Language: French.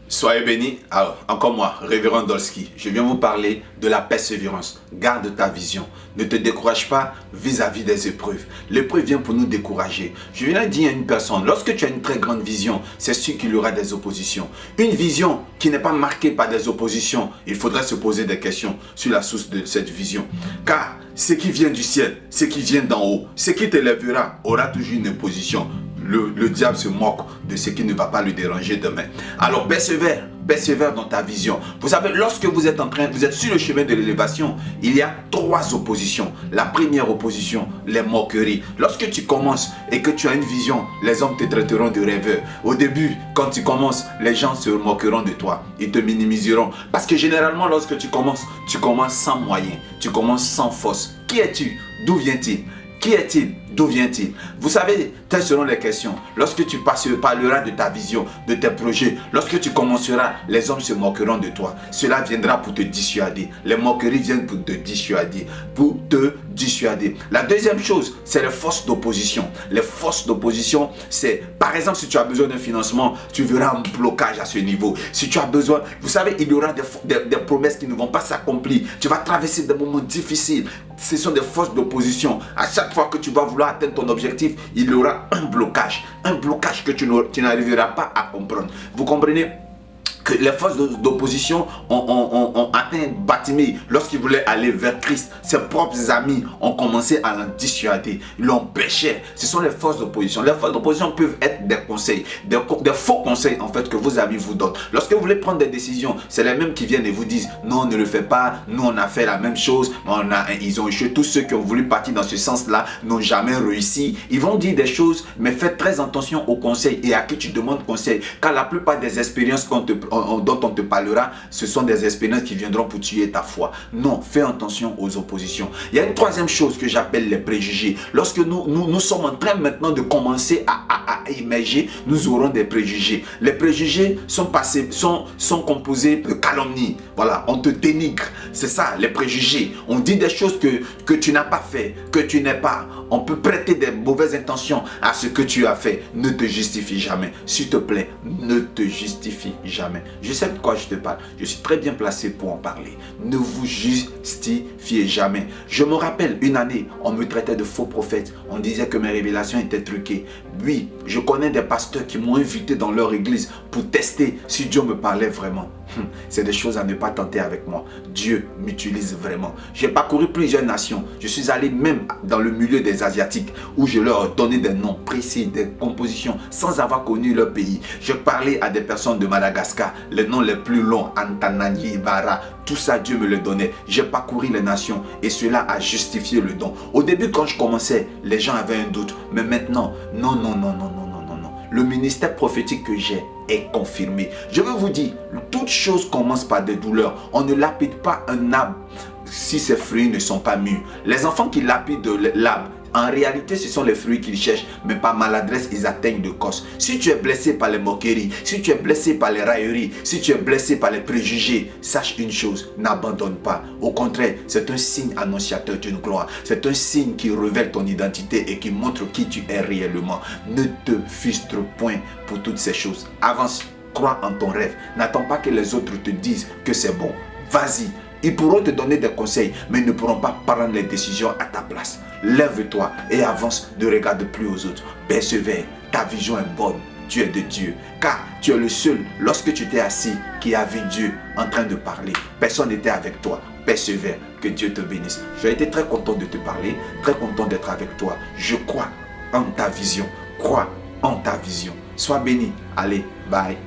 Soyez bénis. Alors, encore moi, Révérend Dolski. Je viens vous parler de la persévérance. Garde ta vision. Ne te décourage pas vis-à-vis des épreuves. L'épreuve vient pour nous décourager. Je viens de dire à une personne, lorsque tu as une très grande vision, c'est sûr qu'il y aura des oppositions. Une vision qui n'est pas marquée par des oppositions, il faudra se poser des questions sur la source de cette vision. Car ce qui vient du ciel, ce qui vient d'en haut, ce qui t'élèvera aura toujours une opposition. Le diable se moque de ce qui ne va pas le déranger demain. Alors persévère dans ta vision. Vous savez, lorsque vous êtes sur le chemin de l'élévation, il y a 3 oppositions. La première opposition, les moqueries. Lorsque tu commences et que tu as une vision, les hommes te traiteront de rêveur. Au début, quand tu commences, les gens se moqueront de toi. Ils te minimiseront. Parce que généralement, lorsque tu commences sans moyens. Tu commences sans force. Qui es-tu? D'où viens-il? Qui est-il? D'où vient-il? Vous savez, telles seront les questions. Lorsque tu parleras de ta vision, de tes projets, lorsque tu commenceras, les hommes se moqueront de toi. Cela viendra pour te dissuader. Les moqueries viennent pour te dissuader. La deuxième chose, c'est les forces d'opposition. Les forces d'opposition, c'est, par exemple, si tu as besoin d'un financement, tu verras un blocage à ce niveau. Si tu as besoin, vous savez, il y aura des promesses qui ne vont pas s'accomplir. Tu vas traverser des moments difficiles. Ce sont des forces d'opposition. À chaque fois que tu vas vouloir atteindre ton objectif, il y aura un blocage que tu n'arriveras pas à comprendre. Vous comprenez? Que les forces d'opposition ont atteint Bartimée lorsqu'il voulait aller vers Christ. Ses propres amis ont commencé à l'en dissuader, l'empêchaient. Ce sont les forces d'opposition. Les forces d'opposition peuvent être des conseils, des faux conseils en fait que vos amis vous donnent. Lorsque vous voulez prendre des décisions, c'est les mêmes qui viennent et vous disent non, ne le fais pas, nous on a fait la même chose, ils ont échoué. Tous ceux qui ont voulu partir dans ce sens-là n'ont jamais réussi. Ils vont dire des choses, mais faites très attention aux conseils et à qui tu demandes conseil, car la plupart des expériences dont on te parlera, ce sont des expériences qui viendront pour tuer ta foi. Non, fais attention aux oppositions. Il y a une troisième chose que j'appelle les préjugés. Lorsque nous sommes en train maintenant de commencer à émerger, nous aurons des préjugés. Les préjugés sont composés de calomnies. Voilà, on te dénigre. C'est ça, les préjugés. On dit des choses que tu n'as pas fait, que tu n'es pas. On peut prêter des mauvaises intentions à ce que tu as fait. Ne te justifie jamais. S'il te plaît, ne te justifie jamais. Je sais de quoi je te parle. Je suis très bien placé pour en parler. Ne vous justifiez jamais. Je me rappelle une année, on me traitait de faux prophète. On disait que mes révélations étaient truquées. Oui, je connais des pasteurs qui m'ont invité dans leur église pour tester si Dieu me parlait vraiment. C'est des choses à ne pas tenter avec moi. Dieu m'utilise vraiment. J'ai parcouru plusieurs nations. Je suis allé même dans le milieu des Asiatiques où je leur ai donné des noms précis, des compositions sans avoir connu leur pays. Je parlais à des personnes de Madagascar, les noms les plus longs, Antanangi, Vara, tout ça Dieu me le donnait. J'ai parcouru les nations et cela a justifié le don. Au début quand je commençais, les gens avaient un doute. Mais maintenant, non. Le ministère prophétique que j'ai est confirmé. Je veux vous dire, toute chose commence par des douleurs. On ne lapide pas un arbre si ses fruits ne sont pas mûrs. Les enfants qui lapident l'arbre, en réalité, ce sont les fruits qu'ils cherchent, mais par maladresse, ils atteignent de cause. Si tu es blessé par les moqueries, si tu es blessé par les railleries, si tu es blessé par les préjugés, sache une chose, n'abandonne pas. Au contraire, c'est un signe annonciateur d'une gloire. C'est un signe qui révèle ton identité et qui montre qui tu es réellement. Ne te frustre point pour toutes ces choses. Avance, crois en ton rêve. N'attends pas que les autres te disent que c'est bon. Vas-y. Ils pourront te donner des conseils, mais ils ne pourront pas prendre les décisions à ta place. Lève-toi et avance, ne regarde plus aux autres. Persévère, ta vision est bonne. Tu es de Dieu, car tu es le seul, lorsque tu t'es assis, qui a vu Dieu en train de parler. Personne n'était avec toi. Persévère, que Dieu te bénisse. J'ai été très content de te parler, très content d'être avec toi. Je crois en ta vision. Crois en ta vision. Sois béni. Allez, bye.